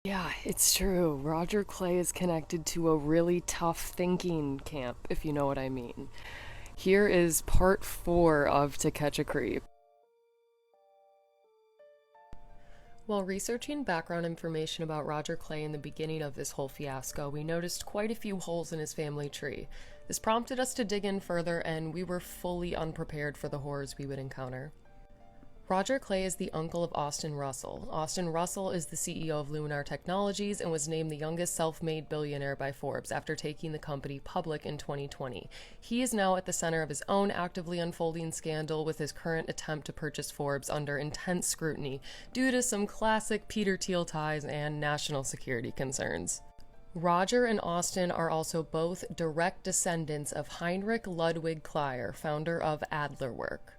Yeah, it's true. Rodger Cleye is connected to a really tough thinking camp, if you know what I mean. Here is part 4 of To Catch a Creep. While researching background information about Rodger Cleye in the beginning of this whole fiasco, we noticed quite a few holes in his family tree. This prompted us to dig in further, and we were fully unprepared for the horrors we would encounter. Rodger Cleye is the uncle of Austin Russell. Austin Russell is the CEO of Luminar Technologies and was named the youngest self-made billionaire by Forbes after taking the company public in 2020. He is now at the center of his own actively unfolding scandal, with his current attempt to purchase Forbes under intense scrutiny due to some classic Peter Thiel ties and national security concerns. Rodger and Austin are also both direct descendants of Heinrich Ludwig Kleyer, founder of Adlerwerke.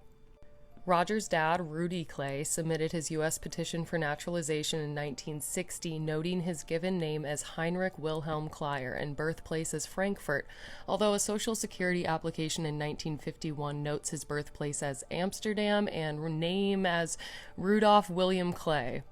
Rodger's dad, Rudy Cleye, submitted his U.S. petition for naturalization in 1960, noting his given name as Heinrich Wilhelm Kleyer and birthplace as Frankfurt, although a Social Security application in 1951 notes his birthplace as Amsterdam and name as Rudolph William Cleye.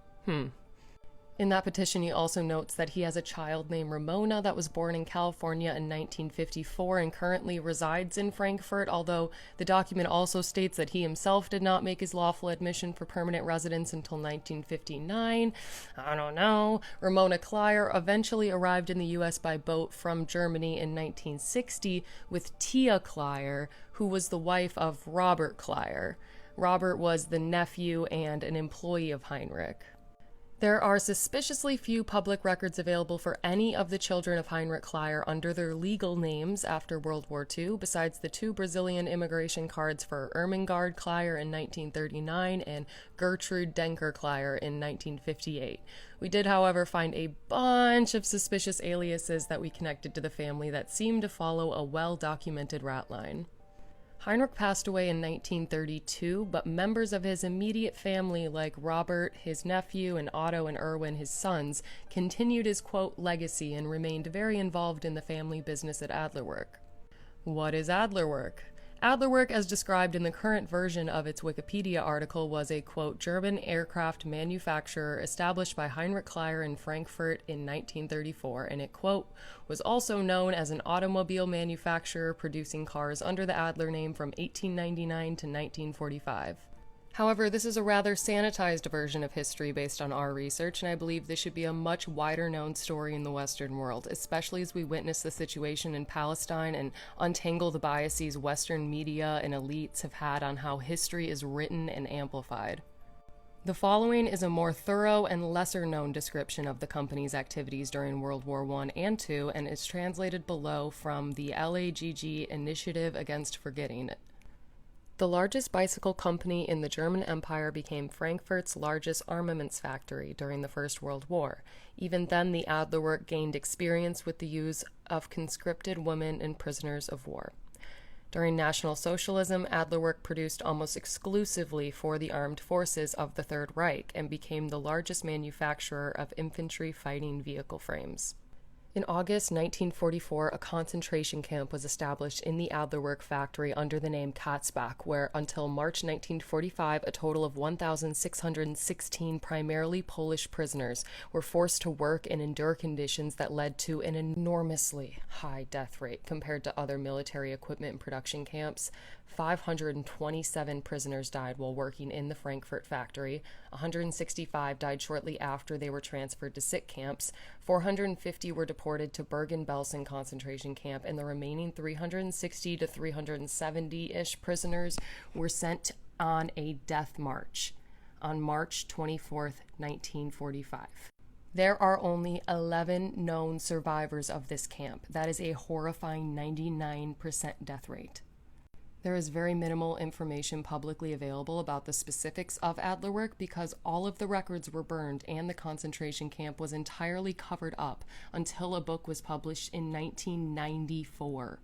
In that petition, he also notes that he has a child named Ramona that was born in California in 1954 and currently resides in Frankfurt, although the document also states that he himself did not make his lawful admission for permanent residence until 1959. I don't know. Ramona Kleyer eventually arrived in the U.S. by boat from Germany in 1960 with Tia Kleyer, who was the wife of Robert Kleyer. Robert was the nephew and an employee of Heinrich. There are suspiciously few public records available for any of the children of Heinrich Kleyer under their legal names after World War II, besides the 2 Brazilian immigration cards for Ermengarde Kleyer in 1939 and Gertrude Denker Kleyer in 1958. We did, however, find a bunch of suspicious aliases that we connected to the family that seem to follow a well-documented route line. Heinrich passed away in 1932, but members of his immediate family, like Robert, his nephew, and Otto and Erwin, his sons, continued his, quote, legacy and remained very involved in the family business at Adlerwerke. What is Adlerwerke? Adlerwerke, as described in the current version of its Wikipedia article, was a, quote, German aircraft manufacturer established by Heinrich Kleyer in Frankfurt in 1934, and it, quote, was also known as an automobile manufacturer producing cars under the Adler name from 1899 to 1945. However, this is a rather sanitized version of history based on our research, and I believe this should be a much wider known story in the Western world, especially as we witness the situation in Palestine and untangle the biases Western media and elites have had on how history is written and amplified. The following is a more thorough and lesser known description of the company's activities during World War I and II, and is translated below from the LAZR Initiative Against Forgetting. The largest bicycle company in the German Empire became Frankfurt's largest armaments factory during the First World War. Even then, the Adlerwerke gained experience with the use of conscripted women and prisoners of war. During National Socialism, Adlerwerke produced almost exclusively for the armed forces of the Third Reich and became the largest manufacturer of infantry fighting vehicle frames. In August 1944, a concentration camp was established in the Adlerwerke factory under the name Katzbach, where until March 1945, a total of 1,616 primarily Polish prisoners were forced to work and endure conditions that led to an enormously high death rate compared to other military equipment and production camps. 527 prisoners died while working in the Frankfurt factory, 165 died shortly after they were transferred to sick camps, 450 were deported to Bergen-Belsen concentration camp, and the remaining 360 to 370-ish prisoners were sent on a death march on March 24, 1945. There are only 11 known survivors of this camp. That is a horrifying 99% death rate. There is very minimal information publicly available about the specifics of Adlerwerke because all of the records were burned and the concentration camp was entirely covered up until a book was published in 1994.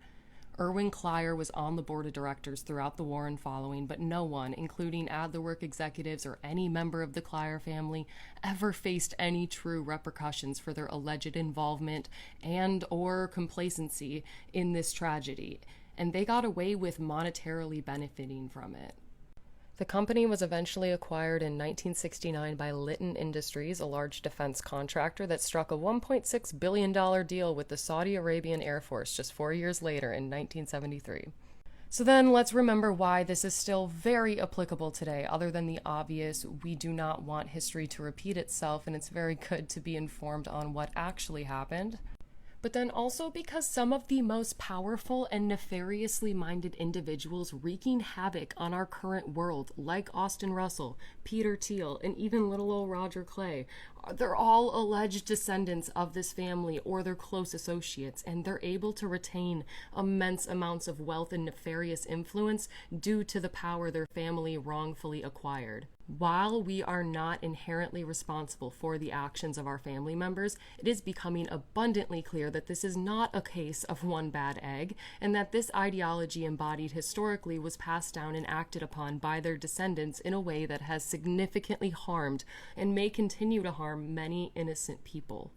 Erwin Kleyer was on the board of directors throughout the war and following, but no one, including Adlerwerke executives or any member of the Kleyer family, ever faced any true repercussions for their alleged involvement and or complacency in this tragedy, and they got away with monetarily benefiting from it. The company was eventually acquired in 1969 by Litton Industries, a large defense contractor that struck a $1.6 billion deal with the Saudi Arabian Air Force just 4 years later in 1973. So then let's remember why this is still very applicable today. Other than the obvious, we do not want history to repeat itself, and it's very good to be informed on what actually happened. But then also because some of the most powerful and nefariously minded individuals wreaking havoc on our current world, like Austin Russell, Peter Thiel, and even little old Rodger Cleye, they're all alleged descendants of this family or their close associates, and they're able to retain immense amounts of wealth and nefarious influence due to the power their family wrongfully acquired. While we are not inherently responsible for the actions of our family members, it is becoming abundantly clear that this is not a case of one bad egg, and that this ideology embodied historically was passed down and acted upon by their descendants in a way that has significantly harmed and may continue to harm many innocent people.